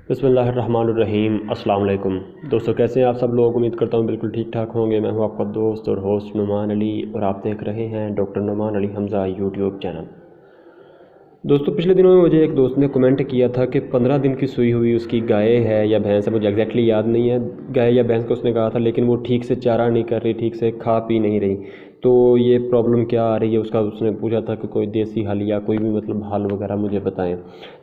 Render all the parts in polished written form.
बिस्मिल्लाहिर्रहमानिर्रहीम। अस्सलाम वालेकुम दोस्तों, कैसे हैं आप सब लोग। उम्मीद करता हूँ बिल्कुल ठीक ठाक होंगे। मैं हूँ आपका दोस्त और होस्ट नुमान अली और आप देख रहे हैं doctor Numan Ali Hamza YouTube channel. दोस्तों, पिछले दिनों में मुझे एक दोस्त ने कमेंट किया था कि 15 दिन की सूई हुई उसकी गाय है या भैंस है, मुझे एग्जैक्टली याद नहीं है गाय या भैंस को उसने कहा था, लेकिन वो ठीक से चारा नहीं कर रही, ठीक से खा पी नहीं रही। तो ये प्रॉब्लम क्या आ रही है उसका उसने पूछा था कि कोई देसी हल या कोई भी मतलब हल वगैरह मुझे बताएं।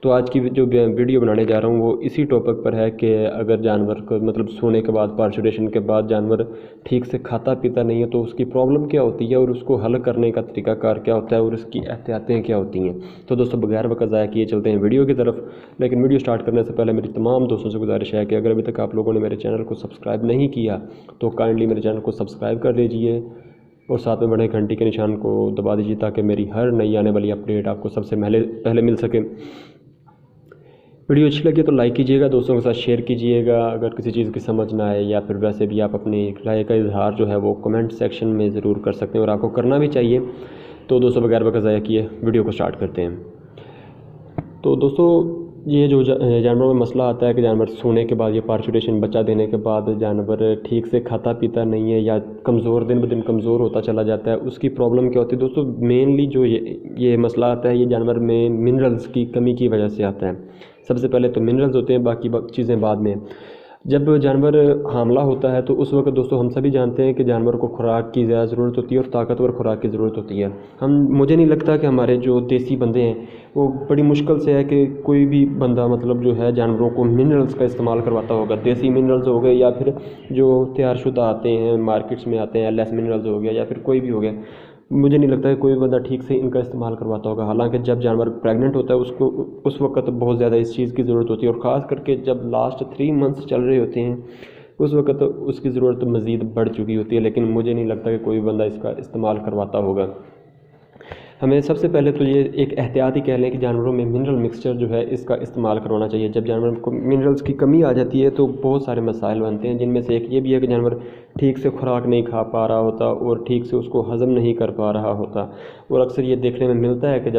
तो आज की जो वीडियो बनाने जा रहा हूँ वो इसी टॉपिक पर है कि अगर जानवर को मतलब सोने के बाद, पार्चुरेशन के बाद जानवर ठीक से खाता पीता नहीं है तो उसकी प्रॉब्लम क्या होती है और उसको हल करने का तरीकाकार क्या होता है और उसकी एहतियातें क्या होती हैं। तो दोस्तों, बगैर वक्त ज़ाया किए चलते हैं वीडियो की तरफ। लेकिन वीडियो स्टार्ट करने से पहले मेरी तमाम दोस्तों से गुजारिश है कि अगर अभी तक आप लोगों ने मेरे चैनल को सब्सक्राइब नहीं किया तो काइंडली मेरे चैनल को सब्सक्राइब कर लीजिए और साथ में बड़े घंटी के निशान को दबा दीजिए ताकि मेरी हर नई आने वाली अपडेट आपको सबसे पहले मिल सके। वीडियो अच्छी लगी तो लाइक कीजिएगा, दोस्तों के साथ शेयर कीजिएगा। अगर किसी चीज़ की समझ ना आए या फिर वैसे भी आप अपनी राय का इजहार जो है वो कमेंट सेक्शन में ज़रूर कर सकते हैं और आपको करना भी चाहिए। तो दोस्तों, बगैर वक्त ज़ाया किए वीडियो को स्टार्ट करते हैं। तो दोस्तों, ये जो जानवरों में मसला आता है कि जानवर सोने के बाद या पार्चुरेशन बच्चा देने के बाद जानवर ठीक से खाता पीता नहीं है या कमज़ोर, दिन ब दिन कमज़ोर होता चला जाता है, उसकी प्रॉब्लम क्या होती है। दोस्तों, मेनली जो ये मसला आता है ये जानवर में मिनरल्स की कमी की वजह से आता है। सबसे पहले तो मिनरल्स होते हैं, बाकी चीज़ें बाद में। जब जानवर हामला होता है तो उस वक्त दोस्तों हम सभी जानते हैं कि जानवर को खुराक की ज़्यादा ज़रूरत होती है और ताकतवर खुराक की ज़रूरत होती है। मुझे नहीं लगता कि हमारे जो देसी बंदे हैं वो बड़ी मुश्किल से है कि कोई भी बंदा मतलब जो है जानवरों को मिनरल्स का इस्तेमाल करवाता होगा। देसी मिनरल्स हो गए या फिर जो तैयारशुदा आते हैं मार्केट्स में आते हैं, लेस मिनरल्स हो गया या फिर कोई भी हो गया, मुझे नहीं लगता है कोई बंदा ठीक से इनका इस्तेमाल करवाता होगा। हालांकि जब जानवर प्रेग्नेंट होता है उसको उस वक्त बहुत ज़्यादा इस चीज़ की ज़रूरत होती है और ख़ास करके जब लास्ट 3 मंथ्स चल रहे होते हैं उस वक्त उसकी ज़रूरत मज़ीद बढ़ चुकी होती है। लेकिन मुझे नहीं लगता कि कोई बंदा इसका इस्तेमाल करवाता होगा। हमें सबसे पहले तो ये एक एहतियात ही कह लें कि जानवरों में मिनरल मिक्सचर जो है इसका इस्तेमाल करवाना चाहिए। जब जानवर को मिनरल्स की कमी आ जाती है तो बहुत सारे मसाइल बनते हैं, जिनमें से एक ये भी है कि जानवर ठीक से खुराक नहीं खा पा रहा होता और ठीक से उसको हज़म नहीं कर पा रहा होता। और अक्सर ये देखने में मिलता है कि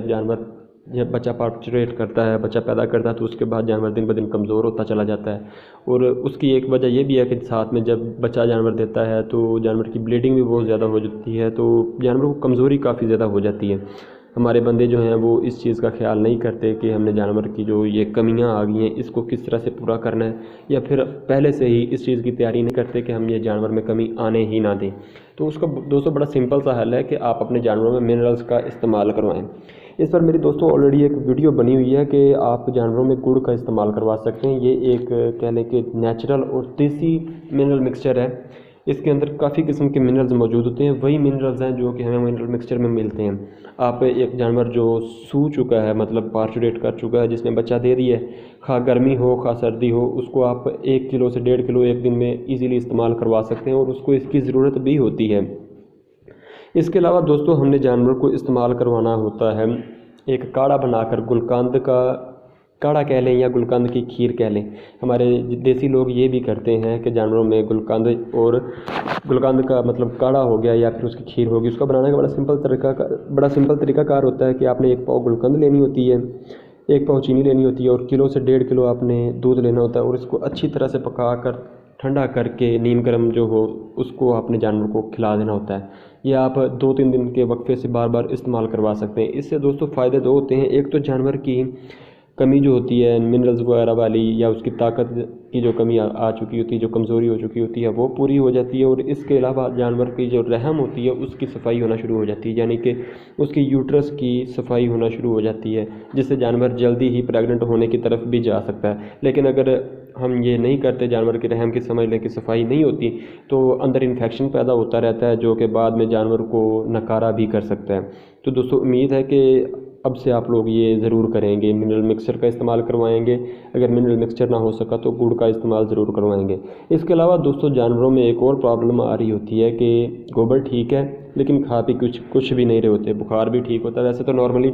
जब बच्चा पार्चुरेट करता है, बच्चा पैदा करता है, तो उसके बाद जानवर दिन ब दिन कमज़ोर होता चला जाता है। और उसकी एक वजह यह भी है कि साथ में जब बच्चा जानवर देता है तो जानवर की ब्लीडिंग भी बहुत ज़्यादा हो जाती है, तो जानवर को कमज़ोरी काफ़ी ज़्यादा हो जाती है। हमारे बंदे जो हैं वो इस चीज़ का ख्याल नहीं करते कि हमने जानवर की जो ये कमियां आ गई हैं इसको किस तरह से पूरा करना है, या फिर पहले से ही इस चीज़ की तैयारी नहीं करते कि हम ये जानवर में कमी आने ही ना दें। तो उसका दोस्तों बड़ा सिंपल सा हल है कि आप अपने जानवरों में मिनरल्स का इस्तेमाल करवाएं। इस पर मेरी दोस्तों ऑलरेडी एक वीडियो बनी हुई है कि आप जानवरों में गुड़ का इस्तेमाल करवा सकते हैं। ये एक कह लें कि नेचुरल और देसी मिनरल मिक्सचर है। इसके अंदर काफ़ी किस्म के मिनरल्स मौजूद होते हैं, वही मिनरल्स हैं जो कि हमें मिनरल मिक्सचर में मिलते हैं। आप एक जानवर जो सू चुका है, मतलब पार्चुरेट कर चुका है, जिसने बच्चा दे दिया है, खा गर्मी हो खा सर्दी हो, उसको आप 1 किलो से 1.5 किलो एक दिन में इजीली इस्तेमाल करवा सकते हैं और उसको इसकी ज़रूरत भी होती है। इसके अलावा दोस्तों हमने जानवर को इस्तेमाल करवाना होता है एक काढ़ा बनाकर, गुलकंद का काढ़ा कह लें या गुलकंद की खीर कह लें। हमारे देसी लोग ये भी करते हैं कि जानवरों में गुलकंद का मतलब काढ़ा हो गया या फिर उसकी खीर होगी, उसका बनाने का बड़ा सिंपल तरीकाकार होता है कि आपने 1 पाव गुलकंद लेनी होती है, 1 पाव चीनी लेनी होती है और किलो से 1.5 किलो आपने दूध लेना होता है और इसको अच्छी तरह से पका कर ठंडा करके नीम गर्म जो हो उसको आपने जानवर को खिला देना होता है। ये आप 2-3 दिन के वक्फे से बार बार इस्तेमाल करवा सकते हैं। इससे दोस्तों फ़ायदे 2 होते हैं। एक तो जानवर की कमी जो होती है मिनरल्स वगैरह वाली या उसकी ताकत की जो कमी आ चुकी होती है, जो कमज़ोरी हो चुकी होती है, वो पूरी हो जाती है। और इसके अलावा जानवर की जो रहम होती है उसकी सफाई होना शुरू हो जाती है, यानी कि उसकी यूट्रस की सफाई होना शुरू हो जाती है, जिससे जानवर जल्दी ही प्रेग्नेंट होने की तरफ भी जा सकता है। लेकिन अगर हम ये नहीं करते, जानवर के रहम की समझ लें कि सफाई नहीं होती, तो अंदर इन्फेक्शन पैदा होता रहता है जो कि बाद में जानवर को नकारा भी कर सकता है। तो दोस्तों उम्मीद है कि अब से आप लोग ये ज़रूर करेंगे, मिनरल मिक्सचर का इस्तेमाल करवाएंगे। अगर मिनरल मिक्सचर ना हो सका तो गुड़ का इस्तेमाल ज़रूर करवाएंगे। इसके अलावा दोस्तों जानवरों में एक और प्रॉब्लम आ रही होती है कि गोबर ठीक है लेकिन खा पी कुछ भी नहीं रहे होते, बुखार भी ठीक होता है। वैसे तो नॉर्मली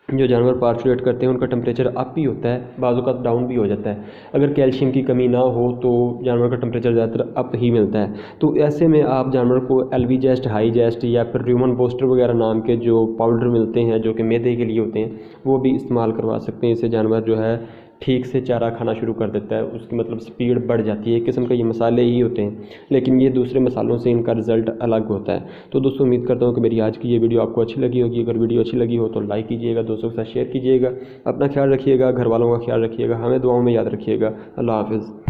जो जानवर पार्चुरेट करते हैं उनका टेम्परेचर अप ही होता है, बाज़ों का डाउन भी हो जाता है। अगर कैल्शियम की कमी ना हो तो जानवर का टेम्परेचर ज़्यादातर अप ही मिलता है। तो ऐसे में आप जानवर को एलवी-जेस्ट, हाई-जेस्ट या फिर र्यूमन बूस्टर वगैरह नाम के जो पाउडर मिलते हैं जो कि मैदे के लिए होते हैं वो भी इस्तेमाल करवा सकते हैं। इससे जानवर जो है ٹھیک سے چارہ کھانا شروع کر دیتا ہے، اس کی مطلب سپیڈ بڑھ جاتی ہے۔ ایک قسم کا یہ مسالے ہی ہوتے ہیں، لیکن یہ دوسرے مسالوں سے ان کا رزلٹ الگ ہوتا ہے۔ تو دوستوں امید کرتا ہوں کہ میری آج کی یہ ویڈیو آپ کو اچھی لگی ہوگی۔ اگر ویڈیو اچھی لگی ہو تو لائک کیجیے گا، دوستوں کے ساتھ شیئر کیجیے گا، اپنا خیال رکھیے گا، گھر والوں کا خیال رکھیے گا، ہمیں دعاؤں میں یاد رکھیے گا۔ اللہ حافظ۔